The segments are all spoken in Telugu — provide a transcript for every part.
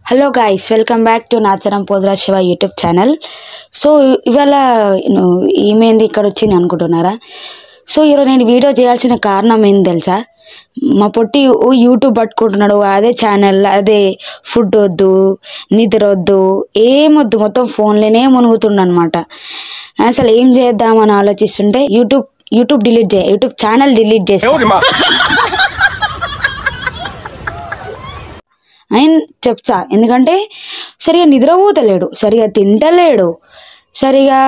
Hello guys, welcome back to Nacharam Poduraj Shiva YouTube channel. So ఇవాళ ఏమైంది ఇక్కడ వచ్చింది అనుకుంటున్నారా? సో ఈరోజు నేను వీడియో చేయాల్సిన కారణం ఏంది తెలుసా? మా పొట్టి యూట్యూబ్ పట్టుకుంటున్నాడు, అదే ఛానల్, అదే ఫుడ్ వద్దు, నిద్ర వద్దు, ఏమొద్దు, మొత్తం ఫోన్లోనే మునుగుతుండ అనమాట. అసలు ఏం చేద్దామని ఆలోచిస్తుంటే యూట్యూబ్ ఛానల్ డిలీట్ చేసి ఆయన చెప్తా. ఎందుకంటే సరిగా నిద్రపోతలేడు, సరిగా తింటలేడు, సరిగా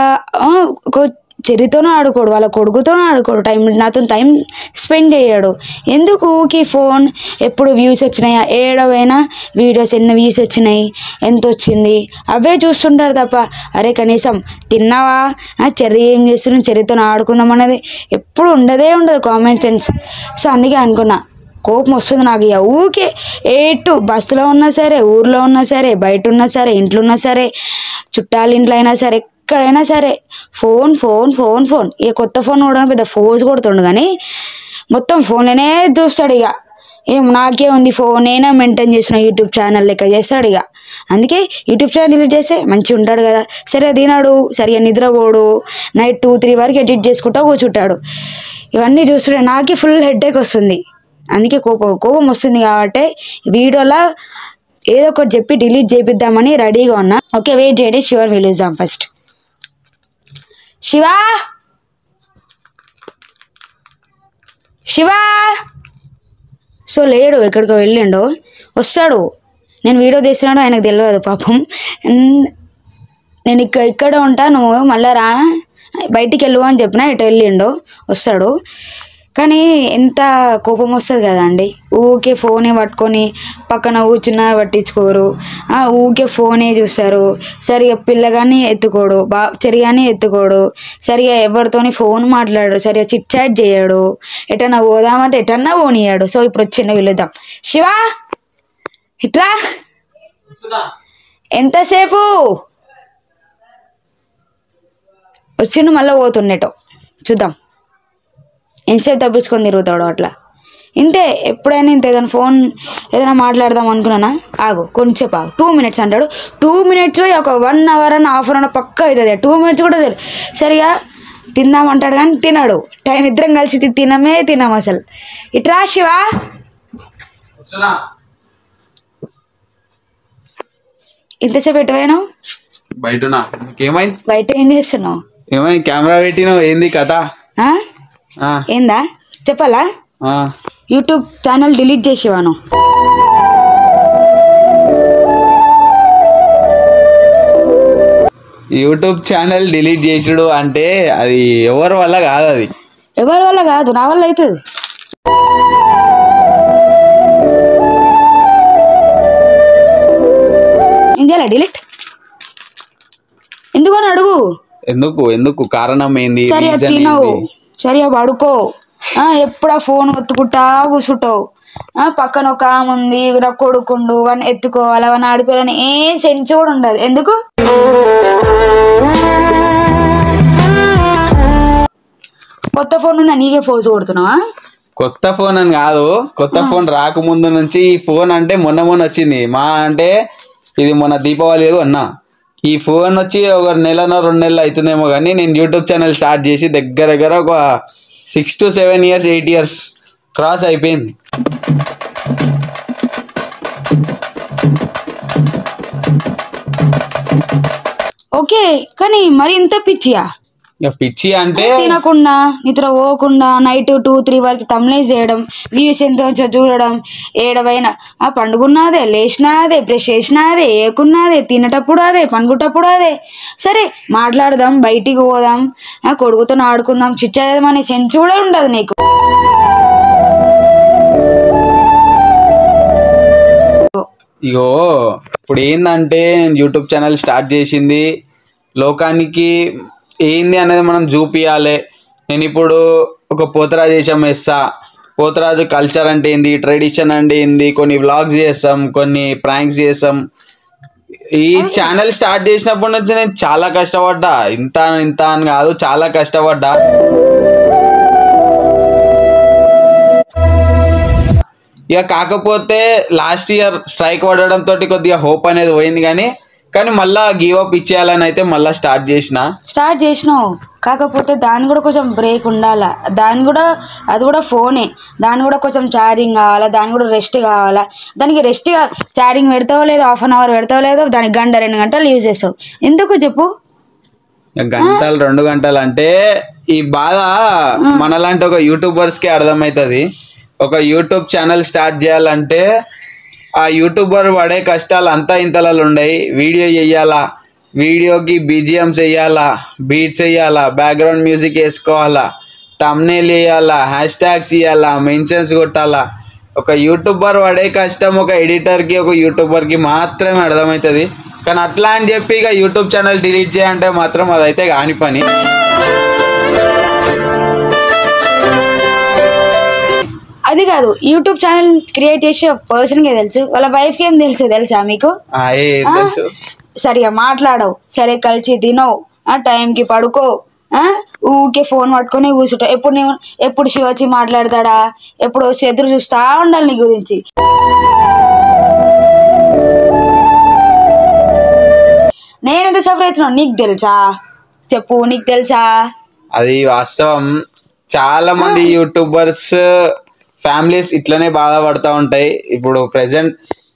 చెరితోనూ ఆడుకోడు, వాళ్ళ కొడుకుతోనూ ఆడుకోడు, నాతో టైం స్పెండ్ చేయడు. ఎందుకు ఊకి ఫోన్? ఎప్పుడు వ్యూస్ వచ్చినాయా, ఏడవైనా వీడియోస్ ఎన్ని వ్యూస్ వచ్చినాయి, ఎంత వచ్చింది, అవే చూస్తుంటారు తప్ప అరే కనీసం తిన్నావా, చెర్రీ ఏం చేస్తున్నావు, చెర్రీతో ఆడుకుందాం అన్నది ఎప్పుడు ఉండదు కామన్ సెన్స్. సో అందుకే అనుకున్నా, కోపం వస్తుంది నాకు. ఇక ఊకే ఏటు బస్సులో ఉన్నా సరే, ఊర్లో ఉన్నా సరే, బయట ఉన్నా సరే, ఇంట్లో ఉన్నా సరే, చుట్టాల ఇంట్లో అయినా సరే, ఎక్కడైనా సరే ఫోన్ ఫోన్ ఫోన్ ఫోన్. ఇక కొత్త ఫోన్ కూడా పెద్ద ఫోర్స్ కొడుతుండు, కానీ మొత్తం ఫోన్లోనే చూస్తాడు. ఇక ఏం నాకే ఉంది ఫోన్, నేనే మెయింటైన్ చేసిన యూట్యూబ్ ఛానల్ లెక్క చేస్తాడు. ఇక అందుకే యూట్యూబ్ ఛానల్ డిలీట్ చేస్తే మంచిగా ఉంటాడు కదా. సరే తినాడు, సరిగా నిద్రపోడు, నైట్ 2-3 వరకు ఎడిట్ చేసుకుంటూ కూర్చుంటాడు. ఇవన్నీ చూస్తుంటే నాకే ఫుల్ హెడ్ఏక్ వస్తుంది. అందుకే కోపం వస్తుంది. కాబట్టి వీడియోలో ఏదో ఒకటి చెప్పి డిలీట్ చేపిద్దామని రెడీగా ఉన్నా. ఓకే, వెయిట్ చేయండి, శివని పిలుద్దాం ఫస్ట్. శివా, శివా. సో లేడు, ఎక్కడికో వెళ్ళిండు, వస్తాడు. నేను వీడియో తీస్తున్నాడు, ఆయనకు తెలియదు పాపం. నేను ఇక్కడ ఉంటా, నువ్వు మళ్ళీ రా, బయటికి వెళ్ళు అని చెప్పిన, ఇటు వెళ్ళిండు, వస్తాడు. కానీ ఎంత కోపం వస్తుంది కదా అండి. ఊకే ఫోనే పట్టుకొని పక్కన కూర్చున్నా పట్టించుకోరు, ఊకే ఫోనే చూస్తారు. సరిగా పిల్లగాని ఎత్తుకోడు, సరిగానే ఎత్తుకోడు, సరిగా ఎవరితోని ఫోన్ మాట్లాడు, సరిగా చిట్ చాట్ చేయడు, ఎటన్నా పోదామంటే ఎటన్నా పోనీయాడు. సో ఇప్పుడు వచ్చిండు, వెళుద్దాం. శివా ఇట్లా, ఎంతసేపు వచ్చిండు, మళ్ళీ పోతుండేటో చూద్దాం. ఎంతసేపు తప్పించుకొని తిరుగుతాడు అట్లా. ఇంతే, ఎప్పుడైనా ఇంత. ఏదైనా ఫోన్ ఏదైనా మాట్లాడదాం అనుకున్నానా, ఆగు కొంచెంసేపు ఆగు, 2 minutes అంటాడు. 2 minutes ఒక 1 hour అని హాఫ్ అన్ అవర్ పక్క అవుతుంది. 2 minutes కూడా తెలియదు. సరిగా తిందామంటాడు కానీ తినడు. టైం ఇద్దరం కలిసి తినము అసలు. ఇట్రా శివా. ఇంతసేపు ఎటువైనావు? బయట ఏం చేస్తున్నావు? ఏమైంది? కెమెరా పెట్టినావు, ఏంది కథ? ఏందా చెప్పాలా? యూట్యూబ్ ఛానల్ డిలీట్ చేసేవాను. యూట్యూబ్ ఛానల్ డిలీట్ చేసుడు అంటే అది ఎవరి వల్ల కాదు. అది ఎవరి వల్ల కాదు, నా వల్ల అవుతుంది. ఇందేలా డిలీట్ ఎందుకు అని అడుగు. ఎందుకు కారణం ఏంది? సరిగా తినవు, సరిగా పడుకో, ఎప్పుడా ఫోన్ ఒత్తుకుంటా కూర్చుంటావు. పక్కన ఒక ఆమె ఉంది, నా కొడుకుండు, వాడిని ఎత్తుకోవాలి, అవన్నీ ఆడిపోయాలని ఏం సెన్స్ కూడా ఉండదు. ఎందుకు? కొత్త ఫోన్ ఉందా నీకే ఫోర్స్ కొడుతున్నావా? కొత్త ఫోన్ అని కాదు, కొత్త ఫోన్ రాకముందు నుంచి ఈ ఫోన్ అంటే మొన్న వచ్చింది. అంటే ఇది మొన్న దీపావళి అన్నా. ఈ ఫోన్ వచ్చి ఒక 1-2 నెలలు అవుతుందేమో, కానీ నేను యూట్యూబ్ ఛానల్ స్టార్ట్ చేసి దగ్గర ఒక 6 to 7 years 8 years క్రాస్ అయిపోయింది. ఓకే, కానీ మరి ఇంత పిచ్చియా? పిచ్చి అంటే తినకుండా, నిద్ర పోకుండా, నైట్ 2-3 వరకు తమ్నైల్స్ చేయడం, వ్యూస్ ఎంత వచ్చో చూడడం, ఏడవైనా పండుకున్నదే, లేచినాదే, బ్రష్ చేసినాదే, ఏకున్నదే, తినేటప్పుడు అదే, పండుకుంటప్పుడు అదే. సరే మాట్లాడదాం, బయటికి పోదాం, కొడుకుతో ఆడుకుందాం, చిచ్చేద్దాం అనే సెన్స్ కూడా ఉండదు నీకు. ఇగో ఇప్పుడు ఏందంటే యూట్యూబ్ ఛానల్ స్టార్ట్ చేసింది లోకానికి ఏంది అనేది మనం చూపియాలి. నేను ఇప్పుడు ఒక పోతరాజు వేషం వేస్తా. పోతరాజు కల్చర్ అంటే ఏంది, ట్రెడిషన్ అంటే ఏంది, కొన్ని వ్లాగ్స్ చేస్తాం, కొన్ని ప్రాంక్స్ చేస్తాం. ఈ ఛానల్ స్టార్ట్ చేసినప్పటి నుంచి నేను చాలా కష్టపడ్డా. ఇంత అని కాదు, చాలా కష్టపడ్డా. ఇక కాకపోతే లాస్ట్ ఇయర్ స్ట్రైక్ పడడంతో కొద్దిగా హోప్ అనేది పోయింది, కానీ మళ్ళీ గివ్ అప్ ఇచ్చేయాలని అయితే మళ్ళీ స్టార్ట్ చేసినావు. కాకపోతే దాన్ని కూడా కొంచెం బ్రేక్ ఉండాలా, అది కూడా ఫోనే, దాన్ని కూడా కొంచెం ఛార్జింగ్ కావాలా, దానికి కూడా రెస్ట్ కావాలా. దానికి రెస్ట్ ఛార్జింగ్ పెడతావో లేదో, 1/2 hour పెడతావో లేదో, దానికి 1-2 గంటలు యూజ్ చేస్తావు. ఎందుకు చెప్పు? గంటలు 2 గంటలు అంటే ఈ బాధ మనలాంటి ఒక యూట్యూబర్స్కి అర్థమవుతుంది. ఒక యూట్యూబ్ ఛానల్ స్టార్ట్ చేయాలంటే ఆ యూట్యూబర్ పడే కష్టాలు అంతా ఇంతలలో ఉన్నాయి. వీడియో చేయాలా, వీడియోకి బీజిఎమ్స్ వేయాలా, బీట్స్ వేయాలా, బ్యాక్గ్రౌండ్ మ్యూజిక్ వేసుకోవాలా, థంబ్నెయిల్ వేయాలా, హ్యాష్ట్యాగ్స్ ఇవ్వాలా, మెన్షన్స్ కొట్టాలా. ఒక యూట్యూబర్ పడే కష్టం ఒక ఎడిటర్కి, ఒక యూట్యూబర్కి మాత్రమే అర్థమవుతుంది. కానీ అట్లా అని చెప్పి ఇక యూట్యూబ్ ఛానల్ డిలీట్ చేయాలంటే మాత్రం అదైతే కాని పని. అది కాదు, యూట్యూబ్ ఛానల్ క్రియేట్ చేసే పర్సన్కే తెలుసు, వాళ్ళ వైఫ్కి ఏం తెలుసా మీకు? సరిగా మాట్లాడవు, సరే కలిసి తినవు, టైంకి పడుకో, ఊకే ఫోన్ పట్టుకొని కూర్చుంటావు. ఎప్పుడు శివ వచ్చి మాట్లాడతాడా, ఎప్పుడు వచ్చి ఎదురు చూస్తా ఉండాలి నీ గురించి. నేనెంత సఫర్ అవుతున్నావు నీకు తెలుసా? చెప్పు, నీకు తెలుసా? అది వాస్తవం. చాలా మంది యూట్యూబర్స్ ఫ్యామిలీస్ ఇట్లనే బాధపడుతూ ఉంటాయి.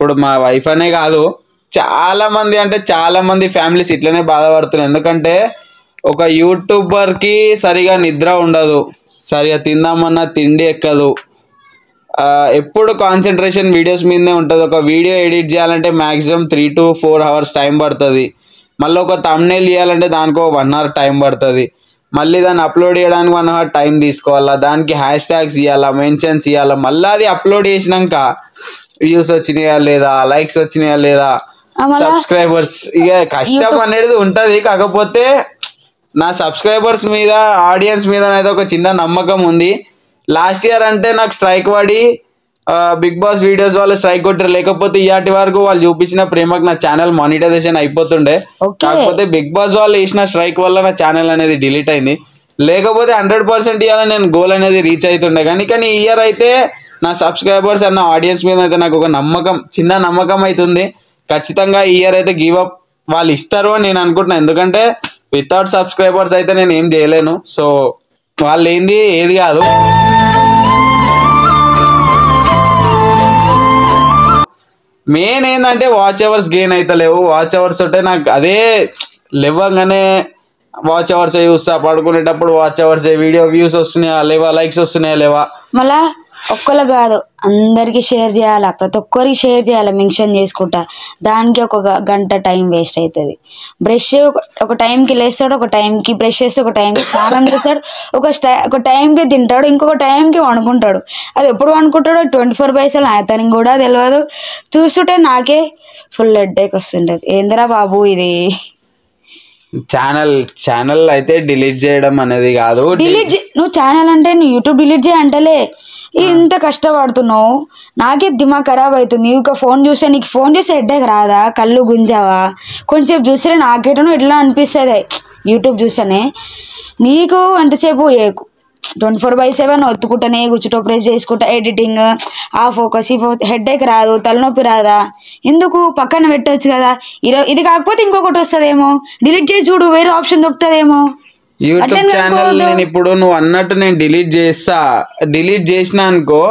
ఇప్పుడు మా వైఫ్ అనే కాదు, చాలా మంది ఫ్యామిలీస్ ఇట్లనే బాధపడుతున్నారు. ఎందుకంటే ఒక యూట్యూబర్కి సరిగా నిద్ర ఉండదు, సరిగా తిందామన్నా తిండి ఎక్కదు, ఎప్పుడు కాన్సన్ట్రేషన్ వీడియోస్ మీదనే ఉంటుంది. ఒక వీడియో ఎడిట్ చేయాలంటే మ్యాక్సిమం 3 to 4 hours టైం పడుతుంది. మళ్ళీ ఒక థంబ్నెయిల్ ఇవ్వాలంటే దానికి 1 hour టైం పడుతుంది. మళ్ళీ దాన్ని అప్లోడ్ చేయడానికి 1 hour టైం తీసుకోవాలా, దానికి హ్యాష్ ట్యాగ్స్ ఇవ్వాలా, మెన్షన్స్ ఇవ్వాలా. మళ్ళీ అది అప్లోడ్ చేసినాక వ్యూస్ వచ్చినాయా లేదా, లైక్స్ వచ్చినాయా లేదా, సబ్స్క్రైబర్స్, ఇక కష్టం అనేది ఉంటుంది. కాకపోతే నా సబ్స్క్రైబర్స్ మీద, ఆడియన్స్ మీద అయితే ఒక చిన్న నమ్మకం ఉంది. లాస్ట్ ఇయర్ అంటే నాకు స్ట్రైక్ పడి బిగ్ బాస్ వీడియోస్ వాళ్ళు స్ట్రైక్ కొట్టారు, లేకపోతే ఇయాటి వరకు వాళ్ళు చూపించిన ప్రేమకు నా ఛానల్ మానిటైజేషన్ అయిపోతుండే. కాకపోతే బిగ్ బాస్ వాళ్ళు వేసిన స్ట్రైక్ వల్ల నా ఛానల్ అనేది డిలీట్ అయింది. లేకపోతే 100% ఇవాళ నేను గోల్ అనేది రీచ్ అవుతుండే. కానీ ఈ ఇయర్ అయితే నా సబ్స్క్రైబర్స్ అన్న ఆడియన్స్ మీద అయితే నాకు ఒక చిన్న నమ్మకం అవుతుంది. ఖచ్చితంగా ఈ ఇయర్ అయితే గివ్ అప్ వాళ్ళు ఇస్తారు అని నేను అనుకుంటున్నాను. ఎందుకంటే వితౌట్ సబ్స్క్రైబర్స్ అయితే నేను ఏం చేయలేను. సో వాళ్ళు ఏది కాదు. మెయిన్ ఏంటంటే వాచ్ అవర్స్ గెయిన్ అయితే లేవు. వాచ్ అవర్స్ ఉంటే నాకు అదే లేవగానే వాచ్ అవర్స్ చూస్తా, పడుకునేటప్పుడు వాచ్ అవర్స్, వీడియో వ్యూస్ వస్తున్నాయా లేవా, లైక్స్ వస్తున్నాయా లేవా. మళ్ళా ఒక్కరు కాదు, అందరికి షేర్ చేయాలా, ప్రతి ఒక్కరికి షేర్ చేయాలా మెన్షన్ చేసుకుంటా. దానికి 1 గంట టైం వేస్ట్ అవుతుంది. బ్రష్ ఒక టైంకి లేస్తాడు, ఒక టైంకి బ్రష్ చేస్తే, ఒక టైంకి స్నానం చేస్తాడు, ఒక టైంకి తింటాడు, ఇంకొక టైంకి వండుకుంటాడు. అది ఎప్పుడు వండుకుంటాడో 24/7 అతనికి కూడా తెలియదు. చూస్తుంటే నాకే ఫుల్ హెడ్ఏక్ వస్తుంటది. ఏందిరా బాబు ఇది? ఛానల్ అయితే డిలీట్ చేయడం అనేది కాదు. నువ్వు ఛానల్ అంటే నువ్వు యూట్యూబ్ డిలీట్ చేయంటలే, ఇంత కష్టపడుతున్నావు. నాకే దిమాగ్ ఖరాబ్ అవుతుంది. ఇక నీకు ఫోన్ చూస్తే హెడ్ఏక్ రాదా? కళ్ళు గుంజావా? కొంచెంసేపు చూస్తే నాకేటో ఎట్లా అనిపిస్తుంది యూట్యూబ్ చూస్తేనే. నీకు ఎంతసేపు 24/7 ఒత్తుకుంటానే కూర్చుంటా, ప్రెస్ చేసుకుంటా, ఎడిటింగ్, ఆ ఫోకస్, ఈ ఫోకస్, హెడ్ఏక్ రాదు, తలనొప్పి రాదా? ఎందుకు? పక్కన పెట్టవచ్చు కదా. ఇది కాకపోతే ఇంకొకటి వస్తుందేమో, డిలీట్ చేసి చూడు, వేరే ఆప్షన్ దొరుకుతుందేమో. యూట్యూబ్ ఛానల్ నేను ఇప్పుడు నువ్వు అన్నట్టు నేను డిలీట్ చేసినా అనుకో,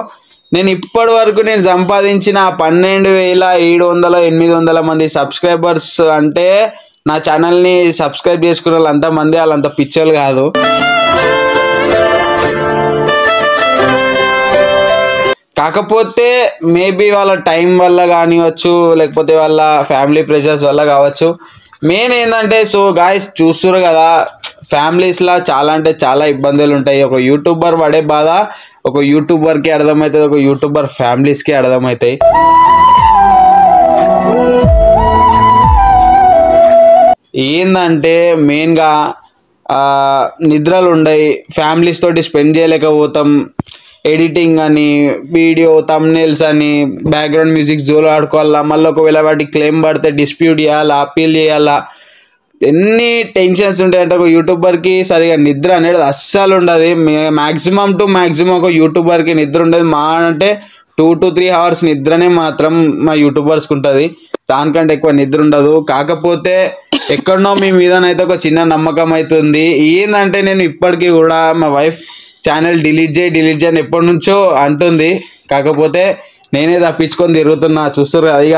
నేను ఇప్పటి వరకు నేను సంపాదించిన 12,700-800 మంది సబ్స్క్రైబర్స్ అంటే నా ఛానల్ని సబ్స్క్రైబ్ చేసుకున్న వాళ్ళంత పిచ్చోళ్ళు కాదు. కాకపోతే మేబీ వాళ్ళ టైం వల్ల కానివచ్చు, లేకపోతే వాళ్ళ ఫ్యామిలీ ప్రెషర్స్ వల్ల కావచ్చు. మెయిన్ ఏంటంటే, సో గాయస్ చూస్తున్నారు కదా, ఫ్యామిలీస్లో చాలా ఇబ్బందులు ఉంటాయి. ఒక యూట్యూబర్ పడే బాధ ఒక యూట్యూబర్కి అర్థమవుతుంది, ఒక యూట్యూబర్ ఫ్యామిలీస్కి అర్థమవుతాయి. ఏంటంటే మెయిన్గా నిద్రలు ఉండయి, ఫ్యామిలీస్ తోటి స్పెండ్ చేయలేకపోతాం. ఎడిటింగ్ అని, వీడియో థంబ్నెయిల్స్ అని, బ్యాక్గ్రౌండ్ మ్యూజిక్ జోలో ఆడుకోవాలా, మళ్ళీ ఒకవేళ వాటికి క్లెయిమ్ పడితే డిస్ప్యూట్ చేయాలా, అప్పీల్ చేయాలా, ఎన్ని టెన్షన్స్ ఉంటాయంటే ఒక యూట్యూబర్కి సరిగా నిద్ర అనేది అస్సలు ఉండదు. మ్యాక్సిమం ఒక యూట్యూబర్కి నిద్ర ఉండదు. మా అంటే 2 to 3 hours నిద్రనే మాత్రం మా యూట్యూబర్స్కి ఉంటుంది, దానికంటే ఎక్కువ నిద్ర ఉండదు. కాకపోతే ఎక్కడనో మీ మీదనైతే ఒక చిన్న నమ్మకం అవుతుంది. ఏంటంటే నేను ఇప్పటికీ కూడా మా వైఫ్ ఛానల్ డిలీట్ చేయి అని ఎప్పటి నుంచో అంటుంది. కాకపోతే నేనే తప్పించుకొని తిరుగుతున్నా. చూస్తారు కదా ఇక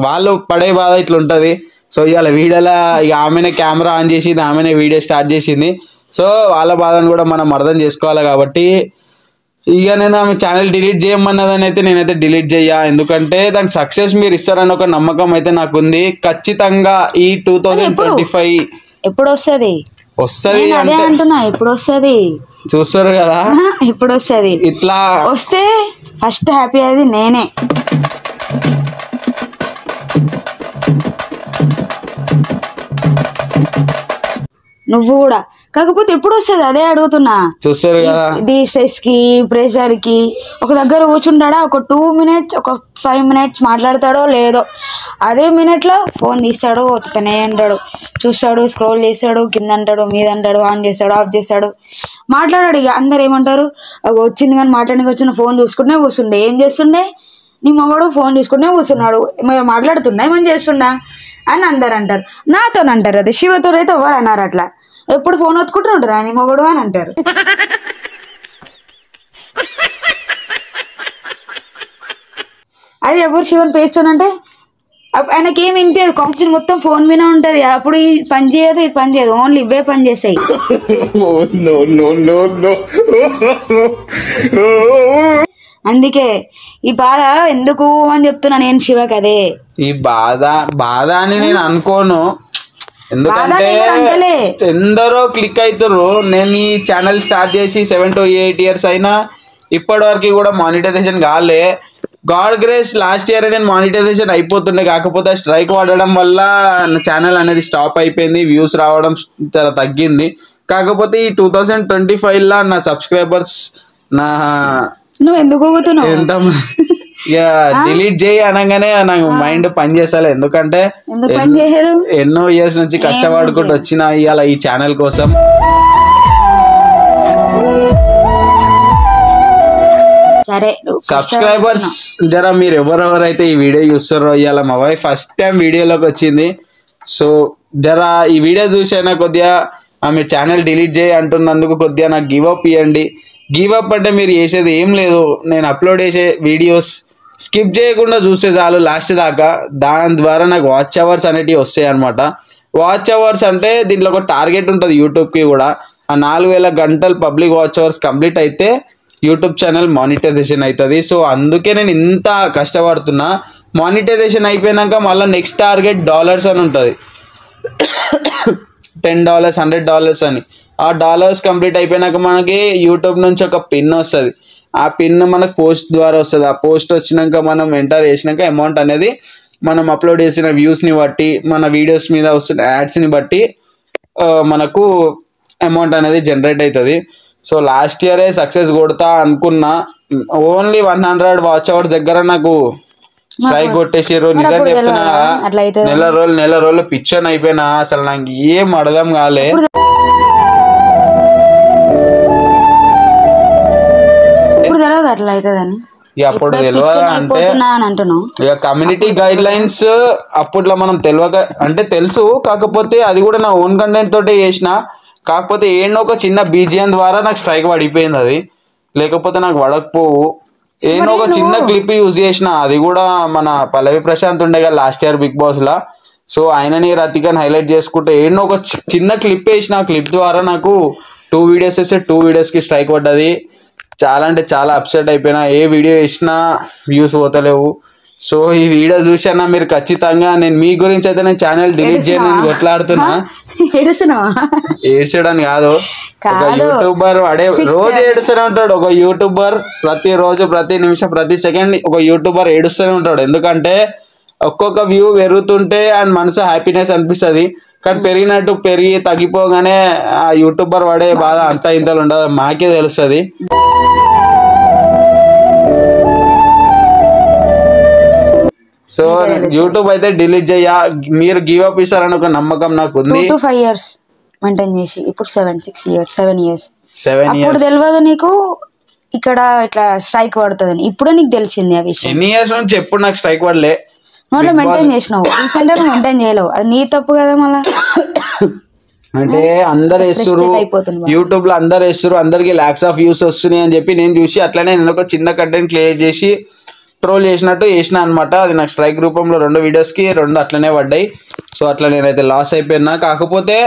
వాళ్ళు పడే బాధ ఇట్లా ఉంటుంది. సో ఇవాళ వీడియోలో ఇక ఆమెనే కెమెరా ఆన్ చేసింది, ఆమెనే వీడియో స్టార్ట్ చేసింది. సో వాళ్ళ బాధను కూడా మనం అర్థం చేసుకోవాలి. కాబట్టి ఇక నేను ఆమె ఛానల్ డిలీట్ చేయమన్నదని అయితే నేనైతే డిలీట్ చెయ్యా, ఎందుకంటే దానికి సక్సెస్ మీరు ఇస్తారని ఒక నమ్మకం అయితే నాకు ఉంది. ఖచ్చితంగా ఈ 2025 ఎప్పుడు వస్తుంది అంటే అంటున్నా, ఎప్పుడు వస్తుంది చూస్తారు కదా, ఎప్పుడు వస్తుంది. ఇట్లా వస్తే ఫస్ట్ హ్యాపీ అది నేనే. నువ్వు కూడా, కాకపోతే ఎప్పుడు వస్తుంది అదే అడుగుతున్నా. చూస్తారు కదా, ఇది స్ట్రెస్ కి ప్రెషర్ కి ఒక దగ్గర కూర్చుంటాడా, ఒక 2 minutes ఒక 5 minutes మాట్లాడతాడో లేదో, అదే మినిట్ లో ఫోన్ తీస్తాడు, ఒత్తుతూనే అంటాడు, చూస్తాడు, స్క్రోల్ చేస్తాడు, కింద అంటాడు, మీద అంటాడు, ఆన్ చేస్తాడు, ఆఫ్ చేస్తాడు, మాట్లాడాడు. ఇక అందరు ఏమంటారు, వచ్చింది కానీ మాట్లాడానికి వచ్చిన ఫోన్ చూసుకుంటే కూర్చుండే, ఏం చేస్తుండే నీ మగడు ఫోన్ చూసుకుంటే కూర్చున్నాడు, మీరు మాట్లాడుతుండే ఏమని చేస్తుండా అని అందరు అంటారు. నాతో అంటారు, అది శివతో అయితే ఎవరు అన్నారు అట్లా, ఎప్పుడు ఫోన్ ఒత్తుకుంటూ ఉంటారు అని మొగడు అని అంటారు. అది ఎవరు శివన్ పేస్తాను అంటే ఆయనకి ఏం వినిపించదు, కాన్సన్ట్రేషన్ మొత్తం ఫోన్ మీద ఉంటది. అప్పుడు ఈ పని చేయదు, ఇది పని చేయదు, ఓన్లీ ఇవే పని చేస్తాయి. అందుకే ఈ బాధ ఎందుకు అని చెప్తున్నా నేను శివకి. అదే ఈ బాధ అని నేను అనుకోను, ఎందుకంటే ఎందరో క్లిక్ అవుతారు. నేను ఈ ఛానల్ స్టార్ట్ చేసి 7 to 8 years అయినా ఇప్పటి వరకు కూడా మానిటైజేషన్ కాలే. గాడ్ గ్రేస్ లాస్ట్ ఇయర్ నేను మానిటైజేషన్ అయిపోతుండే, కాకపోతే స్ట్రైక్ పడడం వల్ల నా ఛానల్ అనేది స్టాప్ అయిపోయింది, వ్యూస్ రావడం చాలా తగ్గింది. కాకపోతే ఈ 2025 నా సబ్స్క్రైబర్స్ నువ్వు ఎందుకు ఎంత ఇక డిలీట్ చేయి అనగానే నాకు మైండ్ పని చేస్తాలే, ఎందుకంటే ఎన్నో ఇయర్స్ నుంచి కష్టపడుకుంటూ వచ్చిన ఇవాళ ఈ ఛానల్ కోసం. సరే సబ్స్క్రైబర్స్ జరా మీరు ఎవరెవరైతే ఈ వీడియో చూస్తారో, ఇవాళ మా వైఫ్ ఫస్ట్ టైం వీడియోలోకి వచ్చింది. సో జరా ఈ వీడియో చూసైనా కొద్దిగా ఆమె ఛానల్ డిలీట్ చేయి అంటున్నందుకు కొద్దిగా నాకు గివ్ అప్ ఇవ్వండి. గివ్ అప్ అంటే మీరు చేసేది ఏం లేదు, నేను అప్లోడ్ చేసే వీడియోస్ స్కిప్ చేయకుండా చూస్తే చాలు లాస్ట్ దాకా. దాని ద్వారా నాకు వాచ్ అవర్స్ అనేటివి వస్తాయి అనమాట. వాచ్ అవర్స్ అంటే దీంట్లో ఒక టార్గెట్ ఉంటుంది యూట్యూబ్కి కూడా. ఆ 4000 గంటలు పబ్లిక్ వాచ్ అవర్స్ కంప్లీట్ అయితే యూట్యూబ్ ఛానల్ మానిటైజేషన్ అవుతుంది. సో అందుకే నేను ఇంత కష్టపడుతున్నా. మానిటైజేషన్ అయిపోయినాక మళ్ళీ నెక్స్ట్ టార్గెట్ డాలర్స్ అని ఉంటుంది, $10 $100 అని. ఆ డాలర్స్ కంప్లీట్ అయిపోయినాక మనకి యూట్యూబ్ నుంచి ఒక పిన్ వస్తుంది. ఆ పిన్ మనకు పోస్ట్ ద్వారా వస్తుంది. ఆ పోస్ట్ వచ్చినాక మనం ఎంటర్ చేసినాక అమౌంట్ అనేది మనం అప్లోడ్ చేసిన వ్యూస్ని బట్టి, మన వీడియోస్ మీద వస్తున్న యాడ్స్ని బట్టి మనకు అమౌంట్ అనేది జనరేట్ అవుతుంది. సో లాస్ట్ ఇయరే సక్సెస్ కొడతా అనుకున్నా, ఓన్లీ 100 వాచ్ అవర్స్ దగ్గర నాకు స్ట్రైక్ కొట్టేసారు. నిజం చెప్తున్నా, నెల రోజులు పిచ్చర్ అయిపోయినా, అసలు నాకు ఏం అర్థం కాలే. ఇక అప్పుడు తెలియదు అంటే ఇక కమ్యూనిటీ గైడ్ లైన్స్ అప్పట్లో మనం తెలియక అంటే తెలుసు, కాకపోతే అది కూడా నా ఓన్ కంటెంట్ తోటే చేసిన. కాకపోతే ఏడో ఒక చిన్న బీజిఎం ద్వారా నాకు స్ట్రైక్ పడిపోయింది. అది లేకపోతే నాకు పడకపోవు. ఏడో ఒక చిన్న క్లిప్ యూజ్ చేసిన, అది కూడా మన పల్లవి ప్రశాంత్ ఉండే కదా లాస్ట్ ఇయర్ బిగ్ బాస్ లా. సో ఆయనని రతికని హైలైట్ చేసుకుంటే ఏడో ఒక చిన్న క్లిప్ వేసిన. ఆ క్లిప్ ద్వారా నాకు 2 వీడియోస్ వేస్తే 2 వీడియోస్కి స్ట్రైక్ పడ్డది. చాలా అంటే చాలా అప్సెట్ అయిపోయినా. ఏ వీడియో వేసినా వ్యూస్ పోతలేవు. సో ఈ వీడియో చూసానా మీరు ఖచ్చితంగా, నేను మీ గురించి అయితే నేను ఛానల్ డిలీట్ చేయను కొట్లాడుతున్నా. ఏడ్చడానికి కాదు, ఒక యూట్యూబర్ రోజు ఏడుస్తూనే ఉంటాడు. ఒక యూట్యూబర్ ప్రతిరోజు, ప్రతి నిమిషం, ప్రతి సెకండ్ ఒక యూట్యూబర్ ఏడుస్తూనే ఉంటాడు. ఎందుకంటే ఒక్కొక్క వ్యూ పెరుగుతుంటే అండ్ మనసు హ్యాపీనెస్ అనిపిస్తుంది. కానీ పెరిగి తగ్గిపోగానే ఆ యూట్యూబర్ పడే బాధ అంతా ఇంతలు ఉండదు, మాకే తెలుస్తుంది. సో యూట్యూబ్ అయితే డిలీట్ చెయ్యా, మీరు గివ్ అప్ ఇస్తారని ఒక నమ్మకం నాకు ఉంది. 2 to 5 years మెయింటైన్ చేసి ఇప్పుడు 7 years తెలియదు నీకు. ఇక్కడ ఇట్లా స్ట్రైక్ పడుతుందని ఇప్పుడే నీకు తెలిసింది ఆ విషయం. ఎన్ని ఇయర్స్ నుంచి ఎప్పుడు నాకు స్ట్రైక్ పడలే. నువ్వు అట్లా మెయింటైన్ చేసినావు, రీసెంట్ గా మెయింటైన్ చేయలేవు, అది నీ తప్పు కదా మళ్ళా. అంటే అందరు వేస్తురు యూట్యూబ్ లో, అందరు వేస్తురు, అందరికి లాక్స్ ఆఫ్ వ్యూస్ వస్తున్నాయి అని చెప్పి నేను చూసి అట్లనే నేను ఒక చిన్న కంటెంట్ క్రియేట్ చేసి ట్రోల్ చేసినట్టు చేసిన అనమాట. అది నాకు స్ట్రైక్ రూపంలో 2 వీడియోస్కి 2 అట్లనే పడ్డాయి. సో అట్లా నేనైతే లాస్ అయిపోయినా. కాకపోతే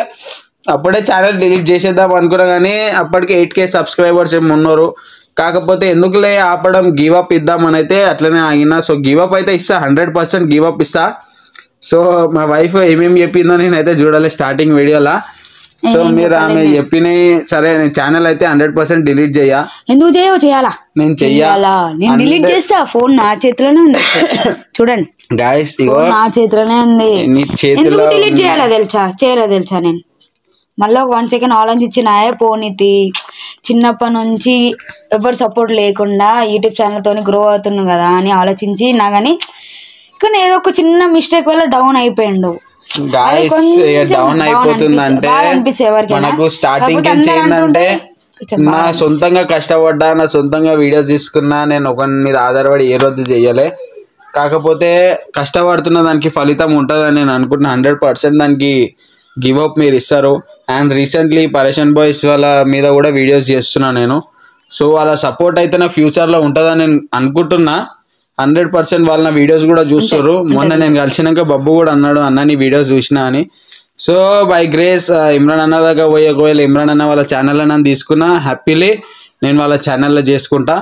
అప్పుడే ఛానల్ డిలీట్ చేసేద్దాం అనుకున్నా కానీ అప్పటికి 8K సబ్స్క్రైబర్స్ ఏమి ఉన్నారు. కాకపోతే ఎందుకులే ఆపడం, గివ్ అప్ ఇద్దామని అయితే అట్లనే ఆగినా. సో గివ్ అప్ అయితే ఇస్తా, 100% గివ్ అప్ ఇస్తా. సో మా వైఫ్ ఏమేమి చెప్పిందో నేనైతే చూడాలి స్టార్టింగ్ వీడియోలా. సో మీరు ఆమె చెప్పినాయి సరే, నేను ఛానల్ అయితే 100% డిలీట్ చెయ్యా. ఎందుకు చేయాలా? నేను చెయ్యాలా, నేను డిలీట్ చేస్తా. ఫోన్ నా చేతిలోనే ఉంది చూడండి గాయస్, ఇగో నా చేతిలోనే ఉంది. ఎందుకు డిలీట్ చేయాలా తెలుసా నేను మళ్ళీ ఒక 1 సెకండ్ ఆలోచించినాయే పోనీతి. చిన్నప్పటి నుంచి ఎవరు సపోర్ట్ లేకుండా యూట్యూబ్ ఛానల్తో గ్రో అవుతున్నాను కదా అని ఆలోచించి నా కానీ ఏదో ఒక చిన్న మిస్టేక్ వల్ల డౌన్ అయిపోయిండు. డౌన్ అయిపోతుందంటే మనకు స్టార్టింగ్ ఏంటంటే నా సొంతంగా కష్టపడ్డా, నా సొంతంగా వీడియోస్ తీసుకున్నా, నేను ఒకరి మీద ఆధారపడి ఏ రోజు చెయ్యలే. కాకపోతే కష్టపడుతున్న దానికి ఫలితం ఉంటుందని నేను అనుకుంటున్నా. 100% దానికి గివ్ అప్ మీరు ఇస్తారు. అండ్ రీసెంట్లీ పరేషన్ బాయ్స్ వాళ్ళ మీద కూడా వీడియోస్ చేస్తున్నా నేను. సో వాళ్ళ సపోర్ట్ అయితే నా ఫ్యూచర్లో ఉంటుందని నేను అనుకుంటున్నా. 100% వాళ్ళ వీడియోస్ కూడా చూస్తారు. మొన్న నేను కలిసినాక బబ్బు కూడా అన్నాడు, అన్న నీ వీడియోస్ చూసినా అని. సో బై గ్రేస్ ఇమ్రాన్ అన్న దగ్గర పోయి ఒకవేళ ఇమ్రాన్ అన్న వాళ్ళ ఛానల్ నన్ను తీసుకున్నా హ్యాపీలీ నేను వాళ్ళ ఛానల్లో చేసుకుంటా.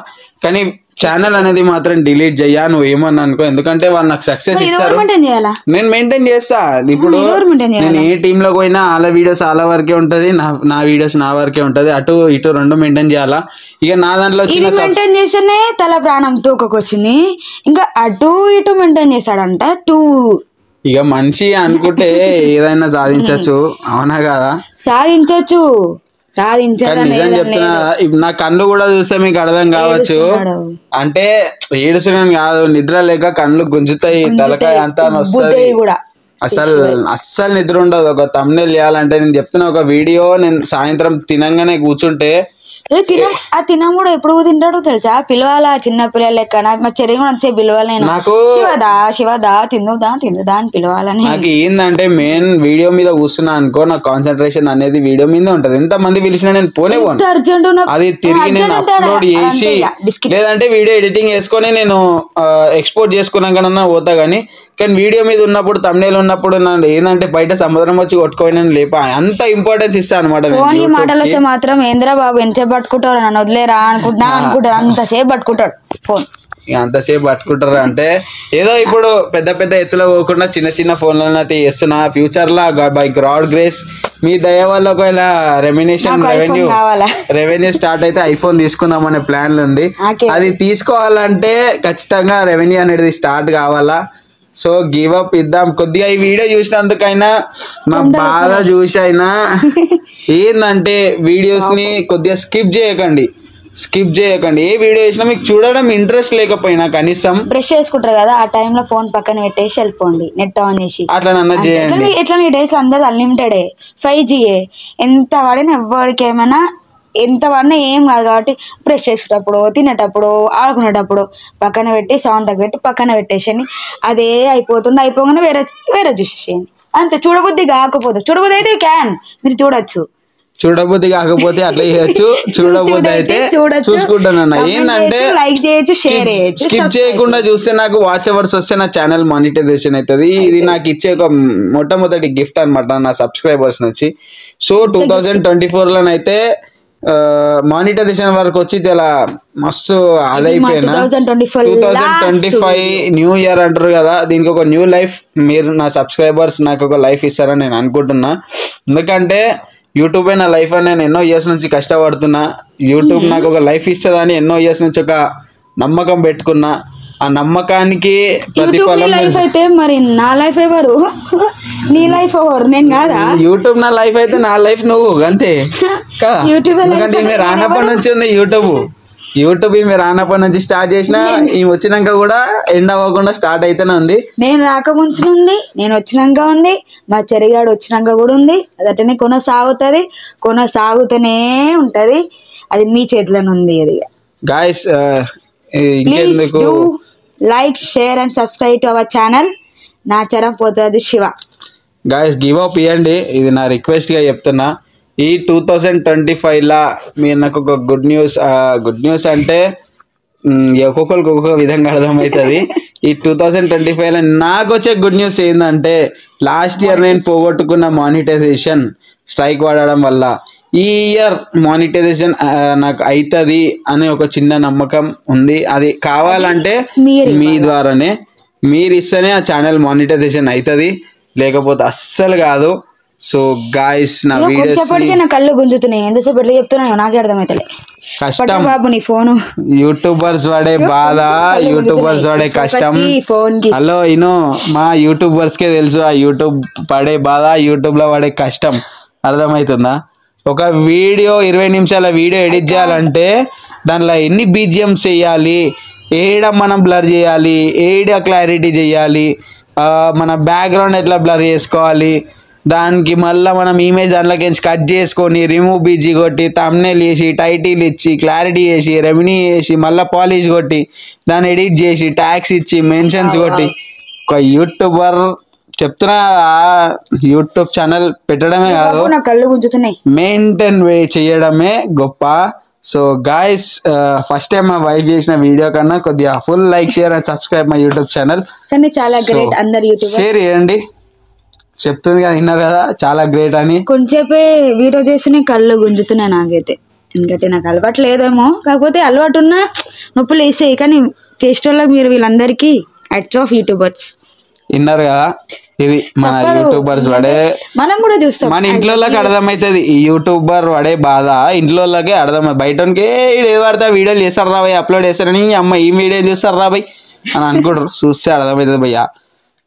కానీ ఛానల్ అనేది మాత్రం డిలీట్ చెయ్యా, నువ్వు ఏమన్నా అనుకో. ఎందుకంటే వాళ్ళు నాకు సక్సెస్ ఇస్తారు, నేను మెయింటైన్ చేస్తా. ఇప్పుడు నేను ఏ టీంలోకి పోయినా వాళ్ళ వీడియోస్ వాళ్ళ వరకే ఉంటది, నా వీడియోస్ నా వరకే ఉంటది. అటు ఇటు 2 మెయింటైన్ చేయాలా. ఇక నా దాంట్లో మెయింటైన్ చేస్తేనే తల ప్రాణం తూకొచ్చింది, ఇంకా అటు ఇటు మెయింటైన్ చేస్తాడంట. ఇక మనిషి అనుకుంటే ఏదైనా సాధించచ్చు, అవునా కదా? సాధించచ్చు. నిజం చెప్తున్నా, నా కళ్ళు కూడా చూస్తే మీకు అర్థం కావచ్చు. అంటే ఏడుస్తున్నాను కాదు, నిద్ర లేక కళ్ళు గుంజుతాయి, తలకాయ అంతా వస్తుంది, అస్సలు నిద్ర ఉండదు. ఒక థంబ్నెయిల్ చేయాలంటే నేను చెప్తున్నా, ఒక వీడియో నేను సాయంత్రం తినంగానే కూర్చుంటే తినం కూడా ఎప్పుడు తింటాడో తెలుసా, పిలవాలా చిన్న పిల్లలు లెక్క. మా చెరి కూడా అంతే పిలవాలి, నాకు శివదా తిందుదా అని పిలవాలని. నాకు ఏందంటే మెయిన్ వీడియో మీద కూర్చున్నా అనుకో, నాకు కాన్సన్ట్రేషన్ అనేది వీడియో మీద ఉంటది. ఎంత మంది పిలిచినా నేను పోనే పోను, అది తిరిగి నేను అప్లోడ్ చేసి లేదంటే వీడియో ఎడిటింగ్ చేసుకొని నేను ఎక్స్పోర్ట్ చేసుకున్నాకన్నా పోతా. కానీ వీడియో మీద ఉన్నప్పుడు థంబ్నెయిల్ ఉన్నప్పుడు ఏంటంటే బయట సముద్రం వచ్చి కొట్టుకోని లేప అంత ఇంపార్టెన్స్ ఇస్తా అనమాట. మాటలు వస్తే మాత్రం ఏంద్రా బాబు ఎంతసేపు పట్టుకుంటారు, నన్ను వదిలేరా అనుకుంటా అంతసేపు పట్టుకుంటాడు ఫోన్. అంతసేపు పట్టుకుంటారు అంటే ఏదో ఇప్పుడు పెద్ద పెద్ద ఎత్తులో పోకుండా చిన్న చిన్న ఫోన్లను అయితే చేస్తున్నా. ఫ్యూచర్ లా బై గాడ్ గ్రేస్ మీ దయ వల్ల ఒకవేళ రెవెన్యూ స్టార్ట్ అయితే ఐఫోన్ తీసుకుందాం అనే ప్లాన్ ఉంది. అది తీసుకోవాలంటే ఖచ్చితంగా రెవెన్యూ అనేది స్టార్ట్ కావాలా. సో గివ్ అప్ ఇద్దాం. కొద్దిగా ఈ వీడియో చూసినందుకైనా మా బాధ చూసి అయినా ఏంటంటే వీడియోస్ ని కొద్దిగా స్కిప్ చేయకండి. ఏ వీడియో చేసినా మీకు చూడడం ఇంట్రెస్ట్ లేకపోయినా కనీసం బ్రష్ చేసుకుంటారు కదా ఆ టైంలో ఫోన్ పక్కన పెట్టేసి వెళ్ళిపోండి, నెట్ ఆన్ చేసి అట్లా చేయండి. ఎట్లా ఈ డేస్ అందరు అన్లిమిటెడ్ 5G ఎంత వాడినా ఎవరికి ఏమైనా ఎంత వాడినా ఏం కాదు. కాబట్టి బ్రష్ చేసేటప్పుడు, తినేటప్పుడు, ఆడుకునేటప్పుడు పక్కన పెట్టి సౌండ్ తగ్గబెట్టి పక్కన పెట్టేసేయండి. అదే అయిపోగానే వేరే చూసేసేయండి అంతే. చూడబుద్ధి అయితే మీరు చూడబుద్ధి కాకపోతే అట్లా చేయొచ్చు, చూడబుద్ధి అయితే చూసుకుంటానన్న. ఏంటంటే లైక్ చేయొచ్చు, షేర్ చేయొచ్చు. స్కిప్ చేయకుండా చూస్తే నాకు వాచ్ అవర్స్ వస్తే నా ఛానల్ మానిటైజేషన్ అవుతుంది. ఇది నాకు ఇచ్చే ఒక మొట్టమొదటి గిఫ్ట్ అనమాట నా సబ్స్క్రైబర్స్ నుంచి. సో 2024లోనైతే మానిటైజేషన్ వరకు వచ్చి చాలా మస్తు అదైపోయినా. 2025 న్యూ ఇయర్ అంటారు కదా, దీనికి ఒక న్యూ లైఫ్ మీరు నా సబ్స్క్రైబర్స్ నాకు ఒక లైఫ్ ఇస్తారని నేను అనుకుంటున్నా. ఎందుకంటే యూట్యూబ్ నా లైఫ్ అని నేను ఎన్నో ఇయర్స్ నుంచి కష్టపడుతున్నా. యూట్యూబ్ నాకు ఒక లైఫ్ ఇస్తుందని ఎన్నో ఇయర్స్ నుంచి ఒక నమ్మకం పెట్టుకున్నా. ఆ నమ్మకానికి ప్రతిఫలం అయితే మరి నా లైఫ్ ఎవరు, నీ లైఫ్ ఎవరు? నేను కాదా? యూట్యూబ్ నా లైఫ్ అయితే నా లైఫ్ నువ్వు అంతే కదా. ఎందుకంటే ఈమె రానప్పటి నుంచి ఉంది యూట్యూబ్ ఈమె రానప్పటి నుంచి స్టార్ట్ చేసిన, ఈమె వచ్చినాక కూడా ఎండ్ అవ్వకుండా స్టార్ట్ అయితేనే ఉంది. నేను రాకముందు ఉంది, నేను వచ్చినాక ఉంది, మా చెరిగాడు వచ్చినాక కూడా ఉంది. అది అట్లనే కొనసాగుతూనే ఉంటది. అది మీ చేతిలోనే ఉంది. అది గాయస్ ప్లీజ్ ఇంకెందుకు do like share and subscribe to our channel Nacharam పోతాది శివ. గాయస్ గివ్ అప్ ఇవ్వండి, ఇది నా రిక్వెస్ట్గా చెప్తున్నా. ఈ 2025లా మీరు నాకు ఒక గుడ్ న్యూస్ అంటే ఒక్కొక్కరికి ఒక్కొక్క విధంగా అర్థమవుతుంది. ఈ 2025లో నాకు వచ్చే గుడ్ న్యూస్ ఏంటంటే లాస్ట్ ఇయర్ నేను పోగొట్టుకున్న మానిటైజేషన్ స్ట్రైక్ పడడం వల్ల ఈ ఇయర్ మానిటైజేషన్ నాకు అవుతుంది అనే ఒక చిన్న నమ్మకం ఉంది. అది కావాలంటే మీ ద్వారానే, మీరు ఇస్తేనే ఆ ఛానల్ మానిటైజేషన్ అవుతుంది, లేకపోతే అస్సలు కాదు. సో గాయస్ నా వీడియోస్ నా కళ్ళు గుంజుతున్నాయి, ఎంతసేపు ఎట్లా చెప్తున్నాయో నాకే అర్థమవుతలే. కష్టం బాబు నీ ఫోను, యూట్యూబర్స్ పడే బాధ, యూట్యూబర్స్ పడే కష్టం. హలో ఇను, మా యూట్యూబర్స్ కే తెలుసు ఆ యూట్యూబ్ పడే బాధ, యూట్యూబ్ లో పడే కష్టం. అర్థమవుతుందా? ఒక వీడియో 20 నిమిషాల వీడియో ఎడిట్ చేయాలంటే దానిలో ఎన్ని BGMs చేయాలి, ఏడ మనం బ్లర్ చేయాలి, ఏడ క్లారిటీ చేయాలి, మన బ్యాక్గ్రౌండ్ ఎట్లా బ్లర్ చేసుకోవాలి, దానికి మళ్ళీ మనం ఇమేజ్ దాంట్లోకి కట్ చేసుకొని రిమూవ్ BG కొట్టి థంబ్నెయిల్ వేసి టైటిల్ ఇచ్చి క్లారిటీ చేసి రెవెన్యూ చేసి మళ్ళీ పాలిష్ కొట్టి దాన్ని ఎడిట్ చేసి ట్యాగ్స్ ఇచ్చి మెన్షన్స్ కొట్టి ఒక యూట్యూబర్ చెప్తున్నా యూట్యూబ్ ఛానల్ పెట్టడమే కాదు, మెయింటైన్ చేయడమే గొప్ప. సో గాయస్ ఫస్ట్ టైం మా వైఫ్ చేసిన వీడియో కన్నా కొద్దిగా full like share and subscribe my YouTube channel. చాలా గ్రేట్, అందరు షేర్ చేయండి. చెప్తుంది కదా, విన్నారు కదా, చాలా గ్రేట్ అని. కొంచెంసేపే వీడియో చేస్తూనే కళ్ళు గుంజుతున్నాయి నాకైతే, ఎందుకంటే నాకు అలవాటు లేదేమో, కాకపోతే అలవాటు ఉన్న నొప్పులు వేసాయి. కానీ చేసేటోళ్ళకి మీరు వీళ్ళందరికీ హ్యాట్స్ ఆఫ్ యూట్యూబర్స్. విన్నారు కదా, ఇది మన యూట్యూబర్స్ పడే, మనం కూడా చూస్తాం, మన ఇంట్లోకి అర్థమవుతుంది ఈ యూట్యూబర్ పడే బాధ. ఇంట్లోకే అర్థమవుతుంది, బయటకే ఏది పడితే వీడియోలు చేస్తారు రా భయ్, అప్లోడ్ చేస్తారని అమ్మ ఈ వీడియో చూస్తారు రా భయ్ అని అనుకుంటారు. చూస్తే అర్థమవుతుంది భయ్యా,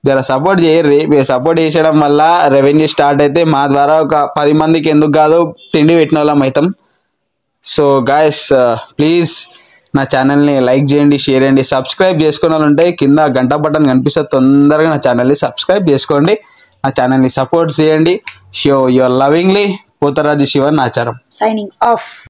జర సపోర్ట్ చేయర్రి. మీరు సపోర్ట్ చేసడం వల్ల రెవెన్యూ స్టార్ట్ అయితే మా ద్వారా ఒక 10 మందికి ఎందుకు కాదు తిండి పెట్టిన వాళ్ళం అవుతాం. సో గాయస్ ప్లీజ్ నా ఛానల్ని లైక్ చేయండి, షేర్ చేయండి, సబ్స్క్రైబ్ చేసుకున్న వాళ్ళు ఉంటే కింద గంట బటన్ కనిపిస్తుంది, తొందరగా నా ఛానల్ని సబ్స్క్రైబ్ చేసుకోండి, నా ఛానల్ని సపోర్ట్ చేయండి. Show your lovingly Potharaju Shiva Nacharam, signing off.